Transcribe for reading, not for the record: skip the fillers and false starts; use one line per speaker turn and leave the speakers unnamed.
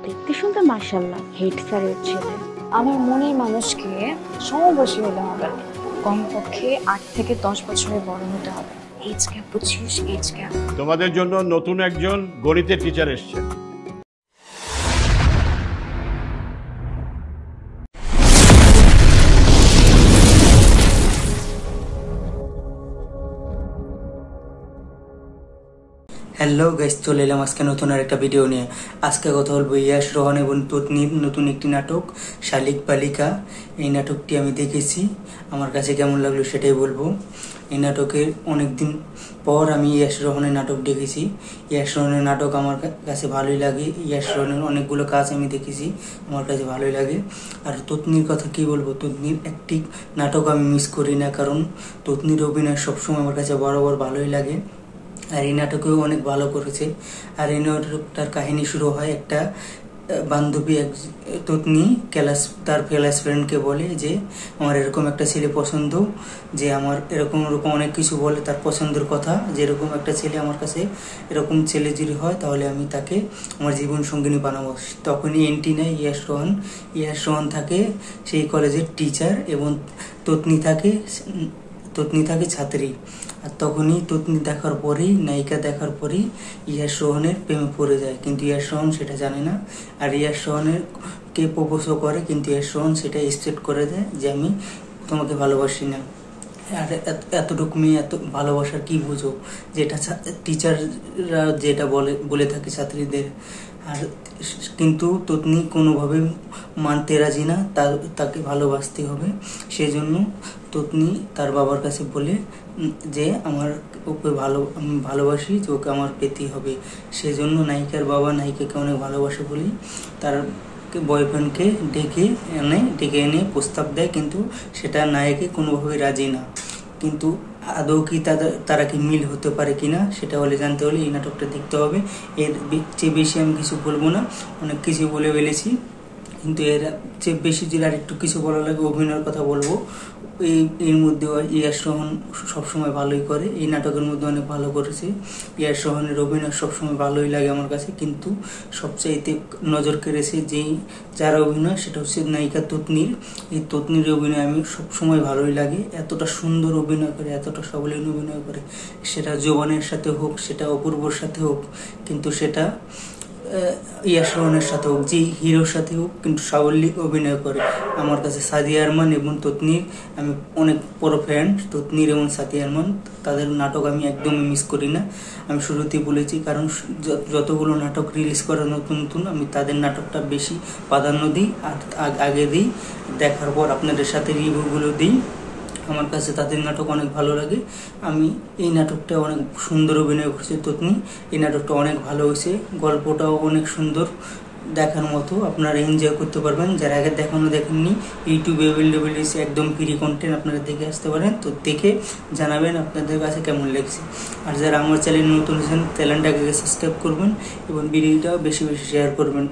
দেখতে শুনতে মাশাআল্লাহ হেড স্যারের ছেলে।
আমার মনের মানুষকে সমবয়সী হলে হবে না, কমপক্ষে 8 থেকে 10 বছরের বড় হতে হবে। এজ গ্যাপ বুঝছিস? Age gap.
তোমাদের জন্য নতুন একজন গণিতের টিচার এসেছেন।
হ্যালো গাইস, চলে এলাম আজকে নতুন আরেকটা ভিডিও নিয়ে। আজকে কথা বলবো ইয়াশ রোহন এবং ততনির নতুন একটি নাটক শালিক বালিকা। এই নাটকটি আমি দেখেছি, আমার কাছে কেমন লাগলো সেটাই বলবো। এই নাটকের অনেকদিন পর আমি ইয়াশ রোহনের নাটক দেখেছি। ইয়াশ রোহনের নাটক আমার কাছে ভালোই লাগে। ইয়াশ রোহনের অনেকগুলো কাজ আমি দেখেছি, আমার কাছে ভালোই লাগে। আর ততনির কথা কি বলবো, ততনির একটি নাটক আমি মিস করি না, কারণ ততনির অভিনয় সবসময় আমার কাছে বরাবর ভালোই লাগে। আর এই নাটকেও অনেক ভালো করেছে। আর এই নাটকটার কাহিনী শুরু হয় একটা বান্ধবী ততনি তার ক্লাস ফ্রেন্ডকে বলে যে আমার এরকম একটা ছেলে পছন্দ, যে আমার এরকম অনেক কিছু বলে তার পছন্দের কথা, যে এরকম একটা ছেলে আমার কাছে, এরকম ছেলে যদি হয় তাহলে আমি তাকে আমার জীবন সঙ্গিনী বানাবো। তখনই এন্ট্রি নেয় ইয়াশ রোহন থাকে সেই কলেজের টিচার এবং ততনি থাকে ছাত্রী। আর তখনই ততনি দেখার পরেই, নায়িকা দেখার পরেই ইয়াশ রোহনের প্রেমে পড়ে যায়, কিন্তু ইয়াশ রোহন সেটা জানে না। আর ইয়াশ রোহনের কে প্রপোজও করে, কিন্তু ইয়াশ রোহন সেটা স্টেট করে দেয় যে আমি তোমাকে ভালোবাসি না। আর এতটুকু মেয়ে এত ভালোবাসার কি বুঝো, যেটা টিচাররা যেটা বলে থাকে ছাত্রীদের। আর কিন্তু ততনি কোনোভাবে মানতে রাজি না, তাকে ভালোবাসতে হবে। সেজন্য ততনি তার বাবার কাছে বলে যে আমি ভালোবাসি, যে ওকে আমার পেতে হবে। সেজন্য নায়িকার বাবা নায়িকাকে অনেক ভালোবাসে বলেই তার বয়ফ্রেন্ডকে ডেকে এনে প্রস্তাব দেয়, কিন্তু সেটা নায়িকা কোনোভাবে রাজি না। কিন্তু আদৌ কি তারা কি মিল হতে পারে কিনা সেটা জানতে হলে এই নাটকটা দেখতে হবে। এর চেয়ে বেশি আমি কিছু বলবো না, অনেক কিছু বলে ফেলেছি। কিন্তু এর চেয়ে বেশি যদি আর একটু কিছু বলা লাগে, অভিনয়ের কথা বলবো। এর মধ্যে ইয়াশ রোহন সবসময় ভালোই করে, এই নাটকের মধ্যে অনেক ভালো করেছে। ইয়াশ রোহনের অভিনয় সবসময় ভালোই লাগে আমার কাছে, কিন্তু সবচাইতে নজর কেড়েছে যার অভিনয় সেটা হচ্ছে নায়িকা ততনির। এই ততনির অভিনয় আমি সবসময় ভালোই লাগে। এতটা সুন্দর অভিনয় করে, এতটা সাবলীল অভিনয় করে, সেটা জোবানের সাথে হোক, সেটা অপূর্বর সাথে হোক, কিন্তু সেটা ইয়াশ রোহনের সাথে হোক, যে হিরোর সাথে হোক, কিন্তু সাবলীল অভিনয় করে। আমার কাছে সাদিয়া আরমান এবং ততনির আমি অনেক বড় ফ্যান। ততনির এবং সাদিয়া আরমান, তাদের নাটক আমি একদমই মিস করি না। আমি শুরুতেই বলেছি, কারণ যতগুলো নাটক রিলিজ করে নতুন আমি তাদের নাটকটা বেশি প্রাধান্য দিই, আর আগে দিই, দেখার পর আপনাদের সাথে রিভিউগুলো দিই। আমার কাছে তাদের নাটক অনেক ভালো লাগে। আমি এই নাটকটা অনেক সুন্দর অভিনয় করছে ততনি, এই নাটকটা অনেক ভালো হয়েছে, গল্পটাও অনেক সুন্দর, দেখার মতো, আপনারা এনজয় করতে পারবেন। যারা আগে দেখেননি, ইউটিউবে অ্যাভেলেবল হয়েছে, একদম ফ্রি কন্টেন্ট, আপনারা দেখে আসতে পারেন। তো দেখে জানাবেন আপনাদের কাছে কেমন লেগেছে। আর যারা আমার চ্যানেল নতুন আছেন, চ্যানেলটাকে সাবস্ক্রাইব করবেন এবং ভিডিওটা বেশি শেয়ার করবেন।